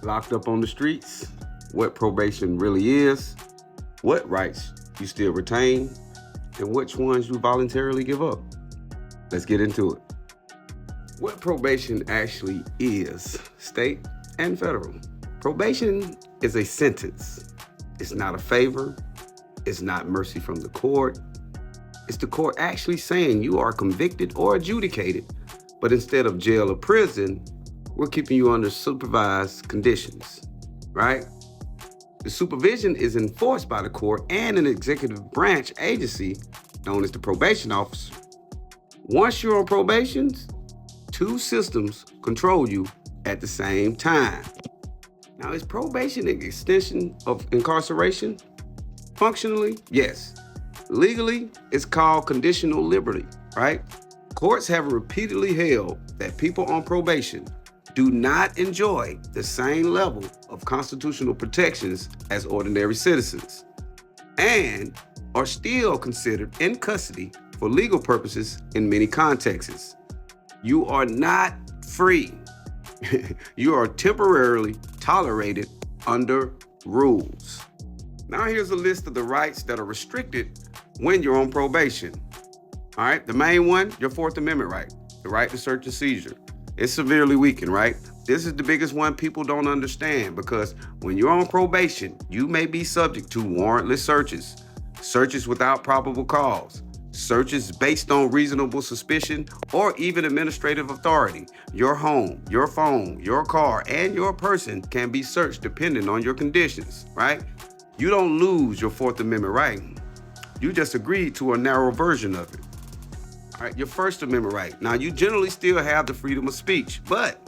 locked up on the streets, what probation really is, what rights you still retain, and which ones you voluntarily give up. Let's get into it. What probation actually is, state and federal. Probation is a sentence. It's not a favor. It's not mercy from the court. It's the court actually saying you are convicted or adjudicated, but instead of jail or prison, we're keeping you under supervised conditions, right? The supervision is enforced by the court and an executive branch agency known as the probation officer. Once you're on probation, two systems control you at the same time. Now, is probation an extension of incarceration? Functionally, yes. Legally, it's called conditional liberty, right? Courts have repeatedly held that people on probation do not enjoy the same level of constitutional protections as ordinary citizens and are still considered in custody for legal purposes in many contexts. You are not free. You are temporarily tolerated under rules. Now here's a list of the rights that are restricted when you're on probation. All right, the main one, your Fourth Amendment right, the right to search and seizure. It's severely weakened, right? This is the biggest one people don't understand because when you're on probation, you may be subject to warrantless searches, searches without probable cause, searches based on reasonable suspicion, or even administrative authority. Your home, your phone, your car, and your person can be searched depending on your conditions, right? You don't lose your Fourth Amendment right. You just agreed to a narrow version of it. All right, your First Amendment right. Now, you generally still have the freedom of speech, but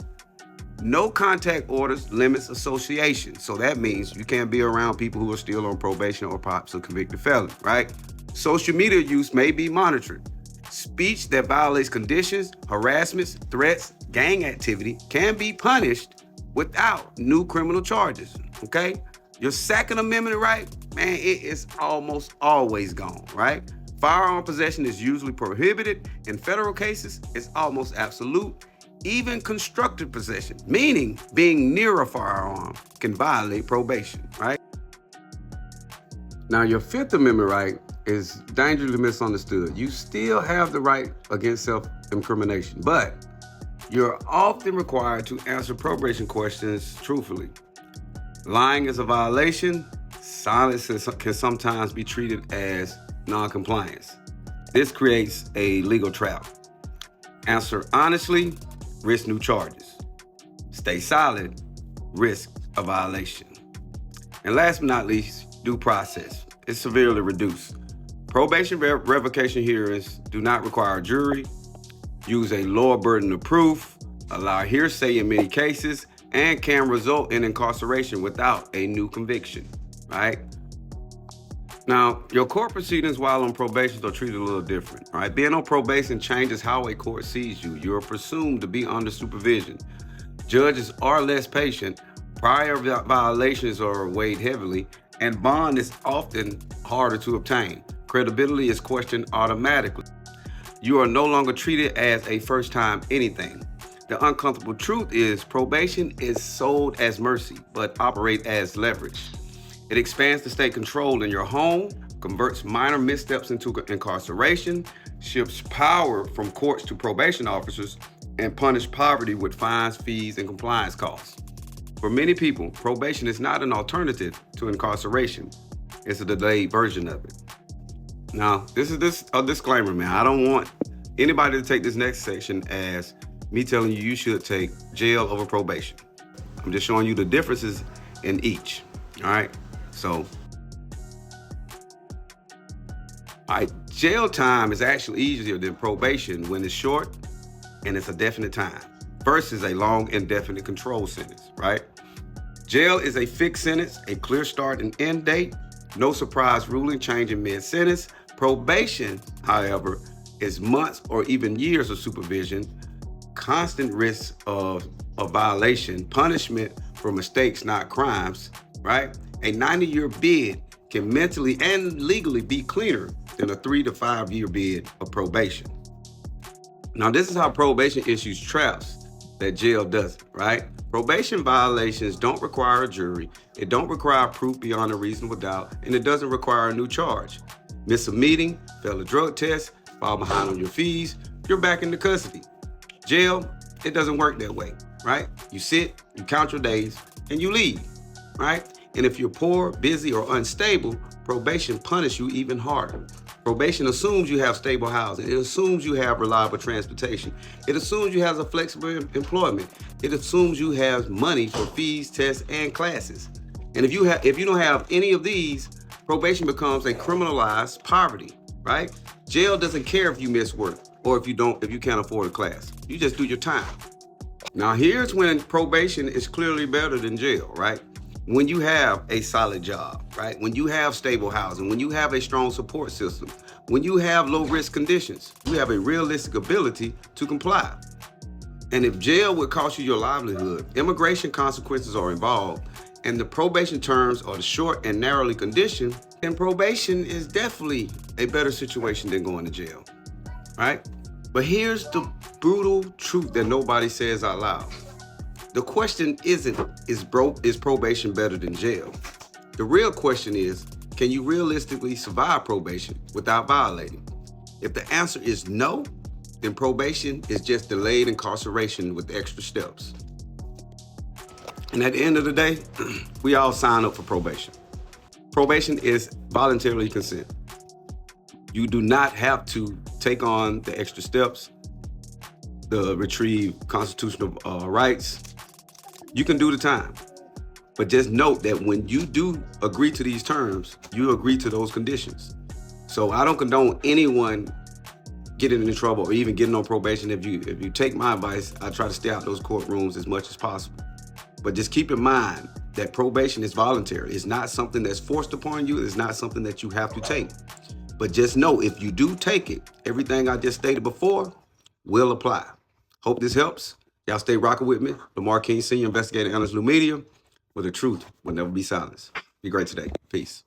no contact orders limits association. So that means you can't be around people who are still on probation or perhaps a convicted felon, right? Social media use may be monitored. Speech that violates conditions, harassments, threats, gang activity can be punished without new criminal charges, okay? Your Second Amendment right, man, it is almost always gone, right? Firearm possession is usually prohibited. In federal cases, it's almost absolute. Even constructive possession, meaning being near a firearm, can violate probation, right? Now, your Fifth Amendment right is dangerously misunderstood. You still have the right against self-incrimination, but you're often required to answer probation questions truthfully. Lying is a violation. Silence can sometimes be treated as non-compliance. This creates a legal trap. Answer honestly, risk new charges. Stay silent, risk a violation. And last but not least, due process. It's severely reduced. Probation revocation hearings do not require a jury, use a lower burden of proof, allow hearsay in many cases, and can result in incarceration without a new conviction, right? Now, your court proceedings while on probation are treated a little different, all right? Being on probation changes how a court sees you. You're presumed to be under supervision. Judges are less patient, prior violations are weighed heavily, and bond is often harder to obtain. Credibility is questioned automatically. You are no longer treated as a first-time anything. The uncomfortable truth is probation is sold as mercy, but operate as leverage. It expands the state control in your home, converts minor missteps into incarceration, shifts power from courts to probation officers, and punish poverty with fines, fees, and compliance costs. For many people, probation is not an alternative to incarceration. It's a delayed version of it. Now, this is a disclaimer, man. I don't want anybody to take this next section as me telling you should take jail over probation. I'm just showing you the differences in each, all right? So, jail time is actually easier than probation when it's short and it's a definite time versus a long indefinite control sentence, right? Jail is a fixed sentence, a clear start and end date, no surprise ruling changing mid-sentence. Probation, however, is months or even years of supervision, constant risk of a violation, punishment for mistakes, not crimes, right? A 90-year bid can mentally and legally be cleaner than a 3 to 5 year bid of probation. Now, this is how probation issues traps that jail doesn't, right? Probation violations don't require a jury, it don't require proof beyond a reasonable doubt, and it doesn't require a new charge. Miss a meeting, fail a drug test, fall behind on your fees, you're back into custody. Jail, it doesn't work that way, right? You sit, you count your days, and you leave, right? And if you're poor, busy, or unstable, probation punish you even harder. Probation assumes you have stable housing. It assumes you have reliable transportation. It assumes you have a flexible employment. It assumes you have money for fees, tests, and classes. And if you don't have any of these, probation becomes a criminalized poverty, right? Jail doesn't care if you miss work or if you can't afford a class. You just do your time. Now here's when probation is clearly better than jail, right? When you have a solid job, right? When you have stable housing, when you have a strong support system, when you have low risk conditions, you have a realistic ability to comply. And if jail would cost you your livelihood, immigration consequences are involved, and the probation terms are short and narrowly conditioned, then probation is definitely a better situation than going to jail, right? But here's the brutal truth that nobody says out loud. The question isn't, is probation better than jail? The real question is, can you realistically survive probation without violating? If the answer is no, then probation is just delayed incarceration with extra steps. And at the end of the day, we all sign up for probation. Probation is voluntarily consent. You do not have to take on the extra steps, the retrieve constitutional rights. You can do the time. But just note that when you do agree to these terms, you agree to those conditions. So I don't condone anyone getting into trouble or even getting on probation. If you take my advice, I try to stay out those courtrooms as much as possible. But just keep in mind that probation is voluntary. It's not something that's forced upon you. It's not something that you have to take. But just know, if you do take it, everything I just stated before will apply. Hope this helps. Y'all stay rocking with me. Lamar King, Senior Investigator, Analyst, New Media, where the truth will never be silenced. Be great today. Peace.